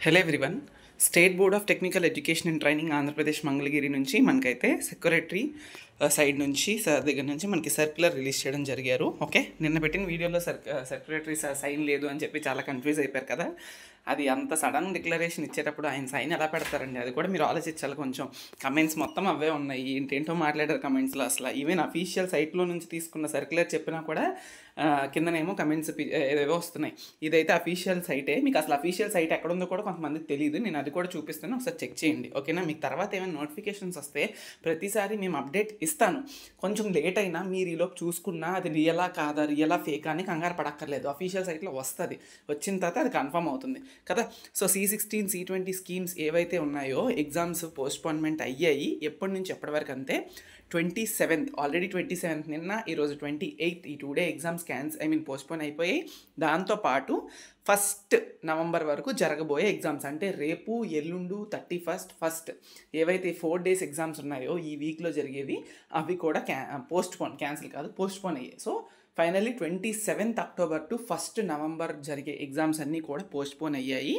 Hello everyone. State board of technical education and training Andhra Pradesh Mangalagiri నుంచి మనకైతే secretary side నుంచి sir దగ్గర నుంచి మనకి సర్క్యులర్ రిలీజ్ చేయడం జరిగారు. ఓకే, నిన్న పెట్టిన వీడియోలో సెక్రటరీ సార్ సైన్ లేదు అని చెప్పి చాలా కన్ఫ్యూజ్ అయిపోయారు కదా. అది అంత సడన్ డిక్లరేషన్ ఇచ్చేటప్పుడు ఆయన సైన్ ఎలా పెడతారండి, అది కూడా మీరు ఆలోచించాలి. కొంచెం కమెంట్స్ మొత్తం అవే ఉన్నాయి, ఏంటేంటో మాట్లాడారు కమెంట్స్లో. అసలు ఈవెన్ అఫీషియల్ సైట్లో నుంచి తీసుకున్న సర్క్యులర్ చెప్పినా కూడా కిందనేమో కమెంట్స్ ఏవేవో వస్తున్నాయి. ఇదైతే అఫీషియల్ సైటే. మీకు అసలు అఫీషియల్ సైట్ ఎక్కడుందో కూడా కొంతమందికి తెలియదు. నేను అది కూడా చూపిస్తాను, ఒకసారి చెక్ చేయండి. ఓకేనా? మీకు తర్వాత ఏమైనా నోటిఫికేషన్స్ వస్తే ప్రతిసారి మేము అప్డేట్ ఇస్తాను. కొంచెం లేట్ అయినా మీరు ఈలోపు చూసుకున్నా అది రియలా కాదా, రియలా ఫేకా అని కంగారు పడక్కర్లేదు. అఫీషియల్ సైట్లో వస్తుంది, వచ్చిన తర్వాత అది కన్ఫర్మ్ అవుతుంది కదా. సో C16, C20 స్కీమ్స్ ఏవైతే ఉన్నాయో ఎగ్జామ్స్ పోస్ట్పోన్మెంట్ అయ్యాయి. ఎప్పటి నుంచి ఎప్పటి వరకు అంటే 27th, ఆల్రెడీ 27th నిన్న, ఈరోజు 28th. ఈ 2 day ఎగ్జామ్స్ పోస్ట్పోన్ అయిపోయాయి. దాంతోపాటు 1st నవంబర్ వరకు జరగబోయే ఎగ్జామ్స్ అంటే రేపు, ఎల్లుండు, 31st ఏవైతే 4 days ఎగ్జామ్స్ ఉన్నాయో ఈ వీక్లో జరిగేవి అవి కూడా క్యాన్సిల్ కాదు, పోస్ట్పోన్ అయ్యాయి. So finally 27th October to 1st November జరిగే ఎగ్జామ్స్ అన్నీ కూడా పోస్ట్పోన్ అయ్యాయి.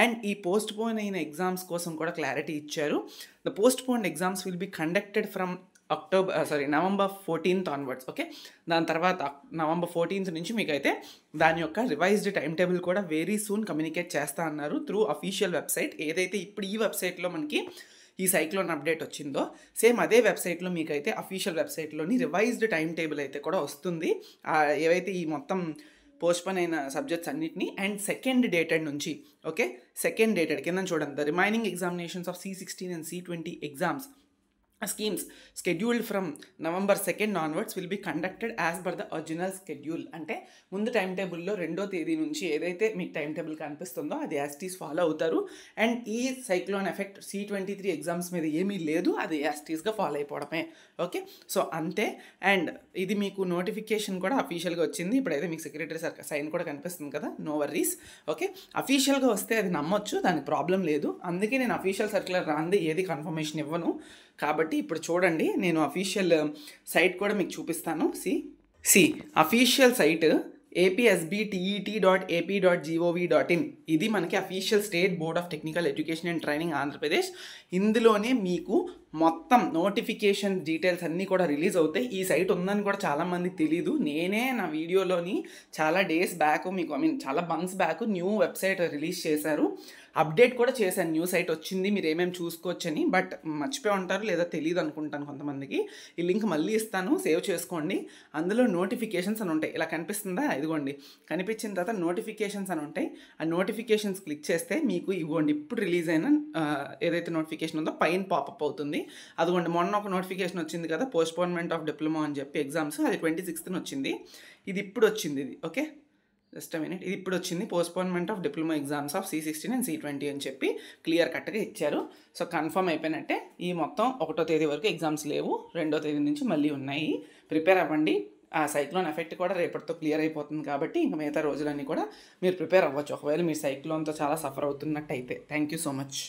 అండ్ ఈ పోస్ట్పోన్ అయిన ఎగ్జామ్స్ కోసం కూడా క్లారిటీ ఇచ్చారు. The postponed exams will be conducted from November 14th onwards. Okay, దాని తర్వాత November 14th నుంచి మీకైతే దాని యొక్క రివైజ్డ్ టైం టేబుల్ కూడా వెరీ సూన్ కమ్యూనికేట్ చేస్తా అన్నారు త్రూ అఫీషియల్ వెబ్సైట్. ఏదైతే ఇప్పుడు ఈ వెబ్సైట్లో మనకి ఈ సైక్లోన్ అప్డేట్ వచ్చిందో సేమ్ అదే వెబ్సైట్లో మీకైతే అఫీషియల్ వెబ్సైట్లోని రివైజ్డ్ టైం టేబుల్ అయితే కూడా వస్తుంది. ఏవైతే ఈ మొత్తం పోస్ట్పోన్ అయిన సబ్జెక్ట్స్ అన్నిటినీ. అండ్ సెకండ్ డేటెడ్ నుంచి, ఓకే, సెకండ్ డేటెడ్ కింద చూడండి, the remaining examinations of C16 and C20 exams schemes scheduled from November 2nd onwards will be conducted as per the original schedule. అంటే ముందు టైం టేబుల్లో 2వ తేదీ నుంచి ఏదైతే మీకు టైం టేబుల్ కనిపిస్తుందో అది యాస్టీస్ ఫాలో అవుతారు. అండ్ ఈ సైక్లోన్ ఎఫెక్ట్ C23 ఎగ్జామ్స్ మీద ఏమీ లేదు, అది యాస్టీస్గా ఫాలో అయిపోవడమే. ఓకే, సో అంతే. అండ్ ఇది మీకు నోటిఫికేషన్ కూడా అఫీషియల్గా వచ్చింది. ఇప్పుడైతే మీకు సెక్రటరీ సార్ సైన్ కూడా కనిపిస్తుంది కదా, నో వర్రీస్. ఓకే, అఫీషియల్గా వస్తే అది నమ్మొచ్చు, దానికి ప్రాబ్లం లేదు. అందుకే నేను అఫీషియల్ సర్క్యులర్ రాంది ఏది కన్ఫర్మేషన్ ఇవ్వను. కాబట్టి ఇప్పుడు చూడండి, నేను అఫీషియల్ సైట్ కూడా మీకు చూపిస్తాను. See official site apsbtet.ap.gov.in. ఇది మనకి official state board of technical education and training Andhra Pradesh. ఇందులోనే మీకు మొత్తం నోటిఫికేషన్ డీటెయిల్స్ అన్నీ కూడా రిలీజ్ అవుతాయి. ఈ సైట్ ఉందని కూడా చాలామంది తెలీదు. నేనే నా వీడియోలోని చాలా డేస్ బ్యాక్ మీకు చాలా months back new website release చేశారు, అప్డేట్ కూడా చేశాను. న్యూ సైట్ వచ్చింది, మీరు ఏమేమి చూసుకోవచ్చని. బట్ మర్చిపోయి ఉంటారు లేదా తెలియదు అనుకుంటాను కొంతమందికి. ఈ లింక్ మళ్ళీ ఇస్తాను, సేవ్ చేసుకోండి. అందులో నోటిఫికేషన్స్ అని ఉంటాయి, ఇలా కనిపిస్తుందా? ఇదిగోండి, కనిపించిన తర్వాత నోటిఫికేషన్స్ అని ఉంటాయి. ఆ నోటిఫికేషన్స్ క్లిక్ చేస్తే మీకు ఇవ్వండి ఇప్పుడు రిలీజ్ అయిన ఏదైతే నోటిఫికేషన్ ఉందో పైన పాపప్ అవుతుంది. అదిగోండి, మొన్న ఒక నోటిఫికేషన్ వచ్చింది కదా, పోస్ట్పోన్మెంట్ ఆఫ్ డిప్లొమా అని చెప్పి ఎగ్జామ్స్, అది 26th వచ్చింది. ఇది ఇప్పుడు వచ్చింది, ఇది ఓకే, జస్ట్ మినిట్, ఇది ఇప్పుడు వచ్చింది. Postponement of diploma exams of C16 and C20 అని చెప్పి క్లియర్ కట్గా ఇచ్చారు. సో కన్ఫర్మ్ అయిపోయినట్టే. ఈ మొత్తం 1వ తేదీ వరకు ఎగ్జామ్స్ లేవు, 2వ తేదీ నుంచి మళ్ళీ ఉన్నాయి. ప్రిపేర్ అవ్వండి. ఆ సైక్లోన్ ఎఫెక్ట్ కూడా రేపటితో క్లియర్ అయిపోతుంది కాబట్టి ఇంకా మిగతా రోజులన్నీ కూడా మీరు ప్రిపేర్ అవ్వచ్చు, ఒకవేళ మీరు సైక్లోన్తో చాలా సఫర్ అవుతున్నట్టయితే. Thank you so much.